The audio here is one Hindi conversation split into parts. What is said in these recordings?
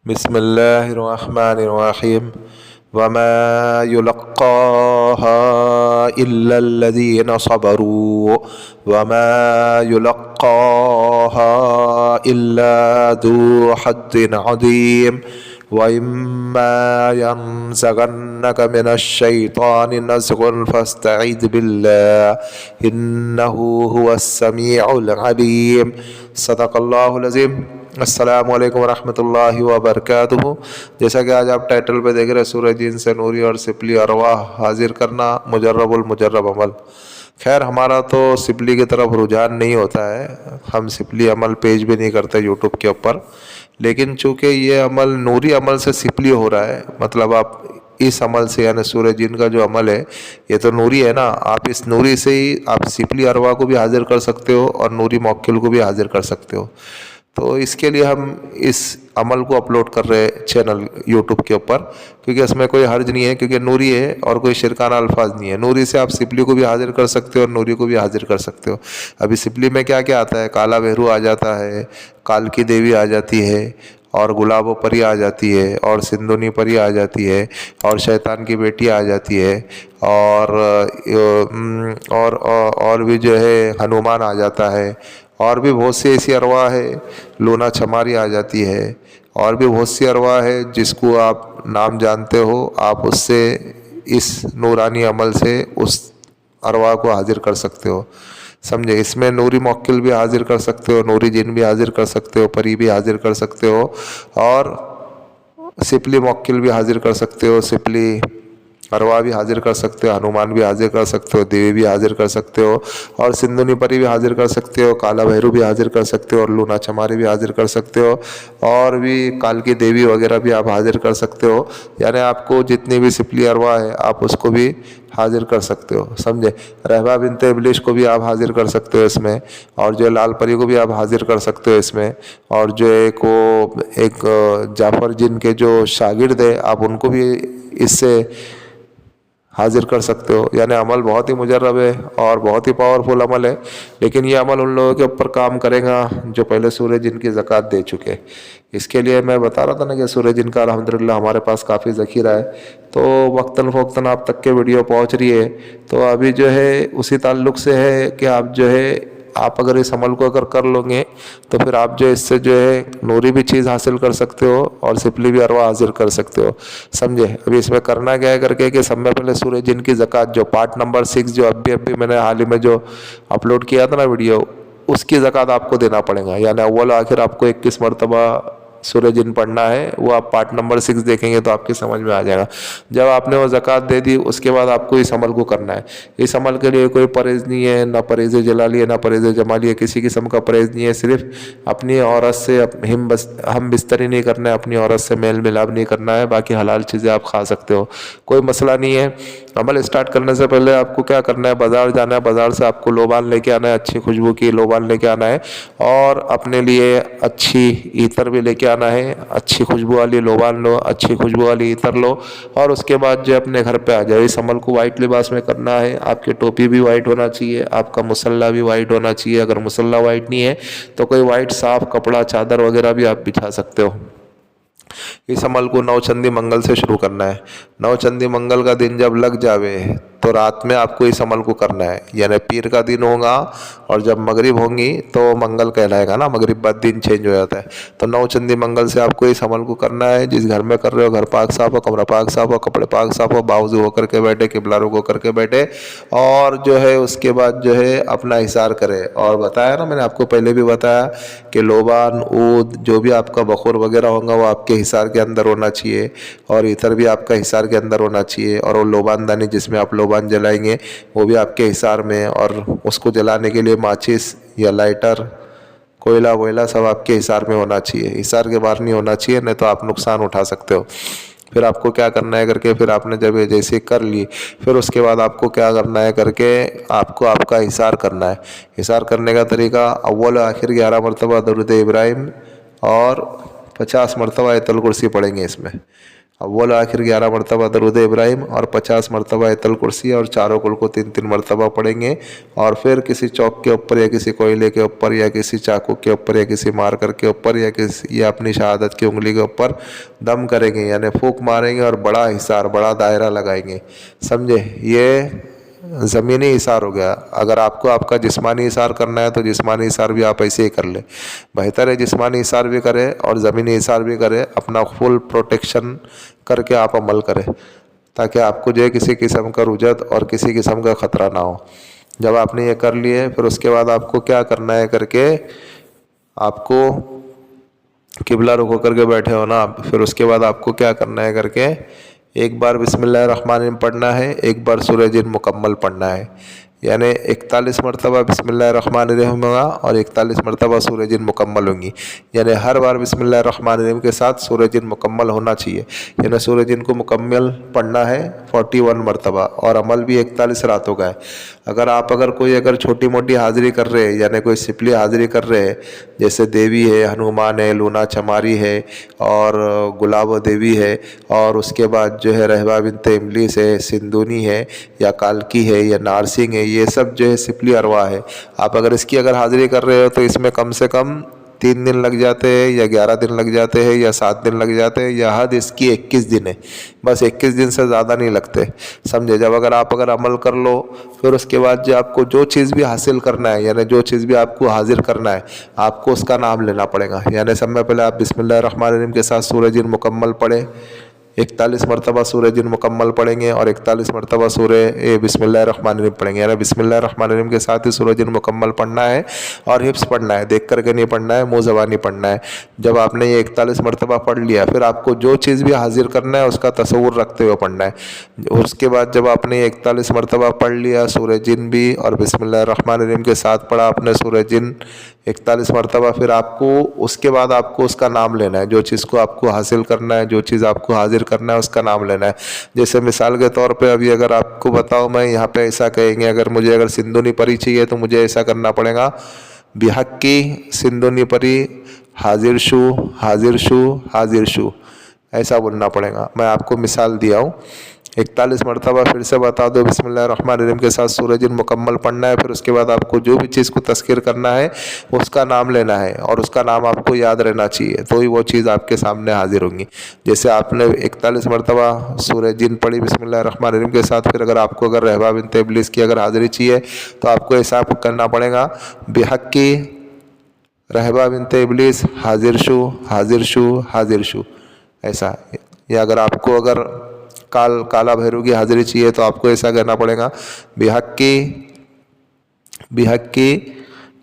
बिस्मिल्लाहिर्रहमानिर्रहीम वमा युलक्काहा इल्लल्लज़ीना सबरू वमा युलक्काहा इल्ला ज़ू हज़्ज़िन अज़ीम व इम्मा यंज़गन्नक मिनश्शैतानि नज़गुन फस्तईज़ बिल्लाह इन्नहु हुवस्समीउल अलीम। सदक़ल्लाहुल अज़ीम। अस्सलामुअलैकुम वरहमतुल्लाहि वबरकातुहू। जैसा कि आज आप टाइटल पे देख रहे हैं, सूरह जिन से नूरी और सिपली अरवाह हाजिर करना मुजर्रबुल मुजर्रब अमल। खैर, हमारा तो सिपली की तरफ रुझान नहीं होता है, हम सिपली अमल पेज भी नहीं करते यूट्यूब के ऊपर। लेकिन चूँकि ये अमल नूरी अमल से सिपली हो रहा है, मतलब आप इस अमल से यानी सूरह जिन का जो अमल है ये तो नूरी है ना, आप इस नूरी से ही आप सिपली अरवा को भी हाजिर कर सकते हो और नूरी मौक्किल को भी हाजिर कर सकते हो। तो इसके लिए हम इस अमल को अपलोड कर रहे हैं चैनल यूट्यूब के ऊपर, क्योंकि इसमें कोई हर्ज नहीं है, क्योंकि नूरी है और कोई शिरकाना अल्फाज नहीं है। नूरी से आप सिपली को भी हाजिर कर सकते हो और नूरी को भी हाजिर कर सकते हो। अभी सिपली में क्या क्या आता है, काला बहरू आ जाता है, काल की देवी आ जाती है, और गुलाबो परी आ जाती है, और सिंधुनी परी आ जाती है, और शैतान की बेटी आ जाती है, और भी जो है हनुमान आ जाता है, और भी बहुत सी ऐसी अरवाह है, लूना छमारी आ जाती है, और भी बहुत सी अरवाह है जिसको आप नाम जानते हो। आप उससे इस नूरानी अमल से उस अरवाह को हाजिर कर सकते हो, समझे। इसमें नूरी मौक्किल भी हाजिर कर सकते हो, नूरी जिन भी हाजिर कर सकते हो, परी भी हाजिर कर सकते हो, और सिपली मौक्किल भी हाजिर कर सकते हो, सिपली अरवा भी हाजिर कर सकते हो, हनुमान भी हाजिर कर सकते हो, देवी भी हाजिर कर सकते हो, और सिंधुनी परी भी हाजिर कर सकते हो, काला भैरू भी हाजिर कर सकते हो, और लूना चमारी भी हाजिर कर सकते हो, और भी काल की देवी वगैरह भी आप हाजिर कर सकते हो। यानी आपको जितनी भी सिपली अरवा है आप उसको भी हाजिर कर सकते हो, समझे। रहबा बिनते इब्लिश को भी आप हाजिर कर सकते हो इसमें, और जो लाल परी को भी आप हाजिर कर सकते हो इसमें, और जो एक जाफ़र जिन के जो शागिर्द है आप उनको भी इससे हाजिर कर सकते हो। यानी अमल बहुत ही मुजर्रब है और बहुत ही पावरफुल अमल है। लेकिन ये अमल उन लोगों के ऊपर काम करेगा जो पहले सूरह जिन की ज़कात दे चुके। इसके लिए मैं बता रहा था ना कि सूरह जिन का अल्हम्दुलिल्लाह हमारे पास काफ़ी ज़ख़ीरा है, तो वक्तन फ़ौक्तन आप तक के वीडियो पहुँच रही है। तो अभी जो है उसी ताल्लुक़ से है कि आप जो है आप अगर इस अमल को अगर कर लोगे तो फिर आप जो इससे जो है नूरी भी चीज़ हासिल कर सकते हो और सिपली भी अरवा हासिल कर सकते हो, समझे। अभी इसमें करना क्या है करके कि सब में पहले सूरह जिन की ज़कात जो पार्ट नंबर 6 जो अभी मैंने हाल ही में जो अपलोड किया था ना वीडियो, उसकी ज़कात आपको देना पड़ेगा। यानी अव्वल आखिर आपको 21 मरतबा सूरह जिन पढ़ना है, वो आप पार्ट नंबर 6 देखेंगे तो आपकी समझ में आ जाएगा। जब आपने वो ज़कात दे दी उसके बाद आपको इस अमल को करना है। इस अमल के लिए कोई परहेज़ नहीं है, ना परहेज़ जलाली है ना परहेज़ जमाली है, किसी किस्म का परहेज़ नहीं है। सिर्फ अपनी औरत से हम बिस्तरी नहीं करना है, अपनी औरत से मेल मिलाप नहीं करना है, बाकी हलाल चीज़ें आप खा सकते हो, कोई मसला नहीं है। अमल स्टार्ट करने से पहले आपको क्या करना है, बाज़ार जाना है, बाज़ार से आपको लोबान लेके आना है, अच्छी खुशबू की लोबान लेके आना है, और अपने लिए अच्छी ईतर भी लेके आना है। अच्छी खुशबू वाली लोबान लो, अच्छी खुशबू वाली ईतर लो, और उसके बाद जो अपने घर पे आ जाओ। इस अमल को वाइट लिबास में करना है। आपकी टोपी भी वाइट होना चाहिए, आपका मुसल्ला भी वाइट होना चाहिए। अगर मुसल्ला वाइट नहीं है तो कोई वाइट साफ कपड़ा चादर वगैरह भी आप बिछा सकते हो। इस अमल को नौचंदी मंगल से शुरू करना है। नौचंदी मंगल का दिन जब लग जावे तो रात में आपको इस अमल को करना है। यानी पीर का दिन होगा और जब मगरिब होंगी तो मंगल कहलाएगा ना, मगरिब बाद दिन चेंज हो जाता है। तो नौचंदी मंगल से आपको इस अमल को करना है। जिस घर में कर रहे हो घर पाक साफ हो, कमरा पाक साफ हो, कपड़े पाक साफ हो, बावजू होकर के बैठे, किबला रुख होकर के बैठे, और जो है उसके बाद जो है अपना हिसार करे। और बताया ना, मैंने आपको पहले भी बताया कि लोबान ऊद जो भी आपका बखूर वगैरह होगा वो आपके हिसार के अंदर होना चाहिए, और इतर भी आपका हिसार के अंदर होना चाहिए, और वो लोबानदानी जिसमें आप लोबान जलाएंगे वो भी आपके हिसार में। और उसको जलाने के लिए माचिस या लाइटर, कोयला वोयला सब आपके हिसार में होना चाहिए, हिसार के बाहर नहीं होना चाहिए, नहीं तो आप नुकसान उठा सकते हो। फिर आपको क्या करना है करके, फिर आपने जब ये जैसे कर ली, फिर उसके बाद आपको क्या करना है करके, आपको आपका हिसार करना है। हिसार करने का तरीका, अव्वल आखिर 11 मरतबा दरूद इब्राहिम और 50 मरतबा आयतुल कुर्सी पढ़ेंगे इसमें। अव्वल आखिर 11 मरतबा दरूद इब्राहिम और 50 मरतबा आयतल कुर्सी और चारों कुल को 3-3 मरतबा पढ़ेंगे। और फिर किसी चौक के ऊपर या किसी कोयले के ऊपर या किसी चाकू के ऊपर या किसी मार्कर के ऊपर या अपनी शहादत की उंगली के ऊपर दम करेंगे, यानी फूंक मारेंगे और बड़ा हिसार, बड़ा दायरा लगाएंगे। समझे? ये ज़मीनी इशार हो गया। अगर आपको आपका जिस्मानी इशार करना है तो जिस्मानी इशार भी आप ऐसे ही कर ले। बेहतर है जिस्मानी इशार भी करें और ज़मीनी इशार भी करें, अपना फुल प्रोटेक्शन करके आप अमल करें, ताकि आपको जो है किसी किस्म का रुजत और किसी किस्म का ख़तरा ना हो। जब आपने ये कर लिए, फिर उसके बाद आपको क्या करना है करके, आपको किबला रुख करके बैठे हो ना, फिर उसके बाद आपको क्या करना है करके, एक बार बिस्मिल्लाहिर्रहमानिर्रहीम पढ़ना है, एक बार सूरह जिन मुकम्मल पढ़ना है, यानी 41 मरतबा बिस्मिल्लाहिर्रहमानिर्रहीम होगा और 41 मरतबा सूरह जिन मुकम्मल होंगी। यानी हर बार बिस्मिल्लाहिर्रहमानिर्रहीम के साथ सूरह जिन मुकम्मल होना चाहिए। यानी सूरह जिन को मुकम्मल पढ़ना है 41 मरतबा, और अमल भी 41 रातों का है। अगर कोई छोटी मोटी हाज़िरी कर रहे हैं, यानी कोई सिपली हाज़िरी कर रहे हैं, जैसे देवी है, हनुमान है, लूना चमारी है और गुलाब देवी है, और उसके बाद जो है रहबा बिनते इमलीस है, सिंधुनी है या कालकी है या नारसिंह है, ये सब जो है सिपली अरवा है। आप अगर इसकी हाज़िरी कर रहे हो तो इसमें कम से कम 3 दिन लग जाते हैं या 11 दिन लग जाते हैं या 7 दिन लग जाते हैं, या हद इसकी 21 दिन है। बस 21 दिन से ज़्यादा नहीं लगते। समझे? जब आप अमल कर लो, फिर उसके बाद जो आपको जो चीज़ भी हासिल करना है, यानी जो चीज़ भी आपको हाजिर करना है, आपको उसका नाम लेना पड़ेगा। यानी सब में पहले आप बिस्मिल्लाहिर्रहमानिर्रहीम के साथ सूरह जिन मुकम्मल पढ़े, 41 मरतबा सूरह जिन मुकम्मल पढ़ेंगे और 41 मरतबा सूरह बिस्मिल्लाहिर्रहमानिर्रहीम पढ़ेंगे। यानी बिस्मिल्लाहिर्रहमानिर्रहीम के साथ ही सूरह जिन मुकम्मल पढ़ना है और हिफ्स पढ़ना है, देख करके नहीं पढ़ना है, मुँह ज़बानी पढ़ना है। जब आपने ये 41 मरतबा पढ़ लिया, फिर आपको जो चीज़ भी हाजिर करना है उसका तसव्वुर रखते हुए पढ़ना है। उसके बाद जब आपने ये 41 मरतबा पढ़ लिया सूरह जिन भी और बिस्मिल्लाहिर्रहमानिर्रहीम के साथ पढ़ा आपने सूरह जिन 41 मरतबा, फिर आपको उसके बाद आपको उसका नाम लेना है। जो चीज़ को आपको हासिल करना है, जो चीज़ आपको हाजिर करना है, उसका नाम लेना है। जैसे मिसाल के तौर पे अभी अगर आपको बताओ, मैं यहाँ पे ऐसा कहेंगे, मुझे सिंधुनी परी चाहिए तो मुझे ऐसा करना पड़ेगा, बिहक्की सिंधुनी परी हाजिर शू हाजिर शू हाजिर शू, ऐसा बोलना पड़ेगा। मैं आपको मिसाल दिया हूँ। 41 मरतबा फिर से बता दो, बिस्मिल्लाहिर्रहमानिर्रहीम के साथ सूरह जिन मुकम्मल पढ़ना है। फिर उसके बाद आपको जो भी चीज़ को तज़किर करना है उसका नाम लेना है और उसका नाम आपको याद रहना चाहिए, तो ही वो चीज़ आपके सामने हाजिर होंगी। जैसे आपने 41 मरतबा सूरह जिन पढ़ी बिस्मिल्लाहिर्रहमानिर्रहीम के साथ, फिर आपको रहबा बिनते इब्लीस की हाज़िरी चाहिए तो आपको ऐसा करना पड़ेगा, बिहक्की रहबा बिनते इब्लीस हाजिर शू हाजिर शू हाजिर शू, ऐसा। या आपको काला भैरव की हाज़िरी चाहिए तो आपको ऐसा कहना पड़ेगा, बिहक्की बिहक्की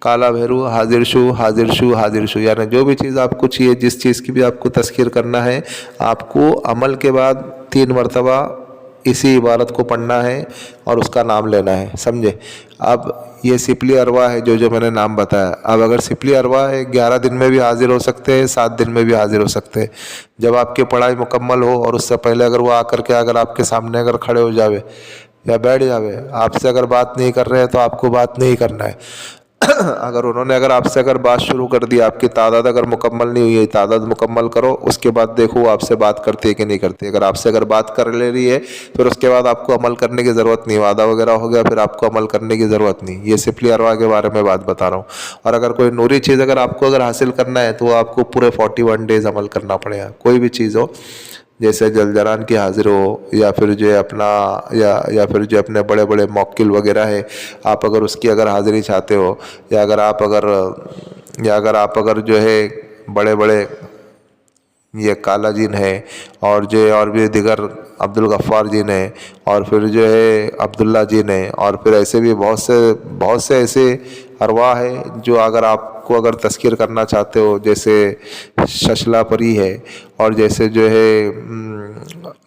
काला भैरव हाजिर शू हाजिर शू हाजिर शू। यानी जो भी चीज़ आपको चाहिए, जिस चीज़ की भी आपको तज़किर करना है, आपको अमल के बाद 3 मरतबा इसी इबारत को पढ़ना है और उसका नाम लेना है। समझे? अब ये सिपली अरवा है जो मैंने नाम बताया। अब अगर सिपली अरवा है 11 दिन में भी हाजिर हो सकते हैं, 7 दिन में भी हाजिर हो सकते हैं। जब आपकी पढ़ाई मुकम्मल हो और उससे पहले वो आकर के आपके सामने खड़े हो जावे या बैठ जावे, आपसे बात नहीं कर रहे हैं तो आपको बात नहीं करना है। उन्होंने आपसे बात शुरू कर दी, आपकी तादाद मुकम्मल नहीं हुई है, तादाद मुकम्मल करो, उसके बाद देखो आपसे बात करती है कि नहीं करती। आपसे बात कर ले रही है, फिर उसके बाद आपको अमल करने की ज़रूरत नहीं, वादा वगैरह हो गया, फिर आपको अमल करने की ज़रूरत नहीं। ये सिपली अरवा के बारे में बात बता रहा हूँ। और कोई नूरी चीज़ आपको हासिल करना है तो आपको पूरे 41 डेज़ अमल करना पड़ेगा। कोई भी चीज़ हो, जैसे जलजरान की हाजिर हो या फिर जो अपना या फिर जो अपने बड़े बड़े मौक्किल वगैरह है, आप उसकी हाज़िरी चाहते हो, या आप जो है बड़े बड़े ये काला जिन है और भी दिगर अब्दुल गफ़्फ़ार जिन है और फिर जो है अब्दुल्ला जिन है, और फिर ऐसे भी बहुत से ऐसे अरवा है जो आपको तज़किर करना चाहते हो, जैसे शशला परी है, और जैसे जो है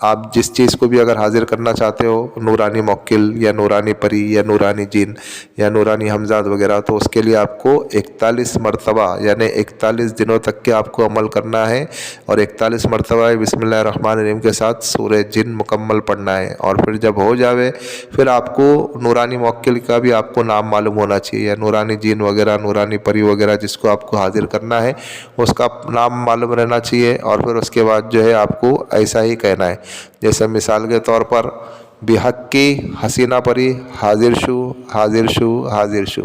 आप जिस चीज़ को भी हाजिर करना चाहते हो, नूरानी मौक्किल या नूरानी परी या नूरानी जिन या नूरानी हमजाद वगैरह, तो उसके लिए आपको 41 मरतबा यानी 41 दिनों तक के आपको अमल करना है और 41 मरतबा बिस्मिल्लाहिर्रहमानिर्रहीम के साथ सूरह जिन मुकम्मल पढ़ना है। और फिर जब हो जावे, फिर आपको नूरानी मौक्किल का भी आपको नाम मालूम होना चाहिए, या नूरानी जिन वगैरह, नूरानी परी वगैरह वगैरह जिसको आपको हाजिर करना है उसका नाम मालूम रहना चाहिए। और फिर उसके बाद जो है आपको ऐसा ही कहना है। जैसे मिसाल के तौर पर बिहक्की हसीना परी हाजिर शु हाजिर शु हाजिर शु,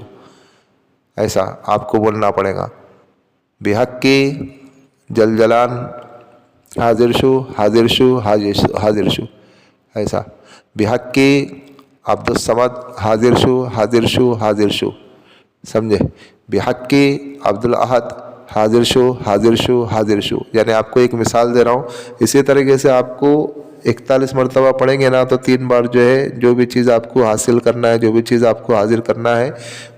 ऐसा आपको बोलना पड़ेगा। बिहक्की जलजलान हाजिर शु हाजिर शु हाजिर शु, ऐसा। बिहक्की अब्दुल समद हाजिर शु हाजिर शु हाजिर शु, समझे। बिहक्की अब्दुल अहद हाजिर शु हाजिर शु हाजिर शु। यानी आपको एक मिसाल दे रहा हूँ। इसी तरीके से आपको 41 मरतबा पढ़ेंगे ना तो 3 बार जो है जो भी चीज़ आपको हासिल करना है, जो भी चीज़ आपको हाजिर करना है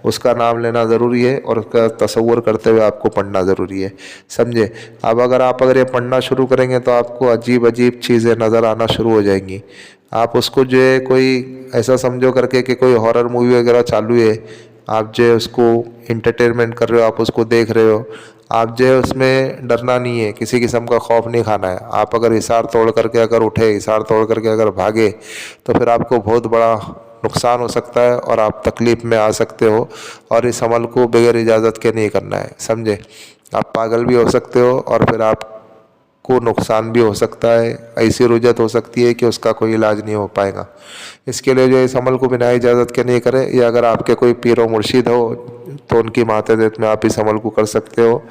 उसका नाम लेना ज़रूरी है और उसका तसव्वुर करते हुए आपको पढ़ना ज़रूरी है, समझे। अब अगर ये पढ़ना शुरू करेंगे तो आपको अजीब अजीब चीज़ें नज़र आना शुरू हो जाएंगी। आप उसको जो है कोई ऐसा समझो करके कि कोई हॉरर मूवी वगैरह चालू है, आप जो है उसको इंटरटेनमेंट कर रहे हो, आप उसको देख रहे हो, आप जो है उसमें डरना नहीं है, किसी किस्म का खौफ नहीं खाना है। आप अगर हिसार तोड़ करके अगर उठे, हिसार तोड़ करके अगर भागे तो फिर आपको बहुत बड़ा नुकसान हो सकता है और आप तकलीफ़ में आ सकते हो। और इस अमल को बगैर इजाज़त के नहीं करना है, समझे। आप पागल भी हो सकते हो और फिर आपको नुकसान भी हो सकता है, ऐसी रुजत हो सकती है कि उसका कोई इलाज नहीं हो पाएगा। इसके लिए जो इस अमल को बिना इजाज़त के नहीं करें, या अगर आपके कोई पीर व मुर्शिद हो तो उनकी मातहत में आप इस अमल को कर सकते हो,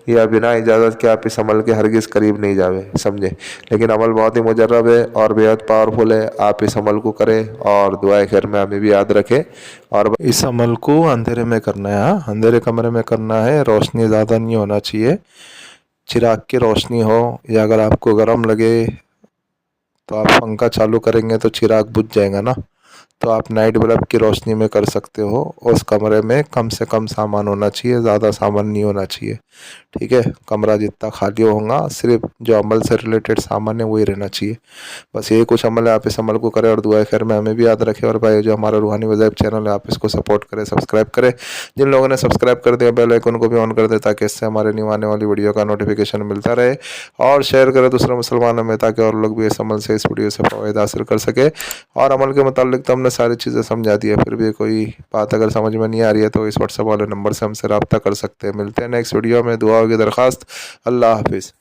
या बिना इजाज़त के आप इस अमल के हरगिज़ करीब नहीं जावे, समझे। लेकिन अमल बहुत ही मुजर्रब है और बेहद पावरफुल है। आप इस अमल को करें और दुआए खैर में हमें भी याद रखें। और इस अमल को अंधेरे में करना है, हाँ, अंधेरे कमरे में करना है। रोशनी ज़्यादा नहीं होना चाहिए, चिराग की रोशनी हो, या अगर आपको गर्म लगे तो आप पंखा चालू करेंगे तो चिराग बुझ जाएगा ना, तो आप नाइट बल्ब की रोशनी में कर सकते हो। उस कमरे में कम से कम सामान होना चाहिए, ज़्यादा सामान नहीं होना चाहिए, ठीक है। कमरा जितना खाली होगा सिर्फ जो अमल से रिलेटेड सामान है वही रहना चाहिए। बस यही कुछ अमल है, आप इस अमल को करें और दुआ खैर में हमें भी याद रखें। और भाई जो हमारा रूहानी वज़ाइफ चैनल है आप इसको सपोर्ट करें, सब्सक्राइब करें। जिन लोगों ने सब्सक्राइब कर दिया बेल आइकन को भी ऑन कर दे ताकि इससे हमारे न्यू आने वाली वीडियो का नोटिफिकेशन मिलता रहे। और शेयर करें दूसरे मुसलमानों में ताकि और लोग भी इस अमल से, इस वीडियो से फ़ायदा हासिल कर सके। और अमल के मुतालिक तो हमने सारी चीज़ें समझा दी है, फिर भी कोई बात अगर समझ में नहीं आ रही है तो इस व्हाट्सएप वाले नंबर से हमसे रब्ता कर सकते हैं। मिलते हैं नेक्स्ट वीडियो में। दुआ की दरख्वास्त। अल्लाह हाफिज़।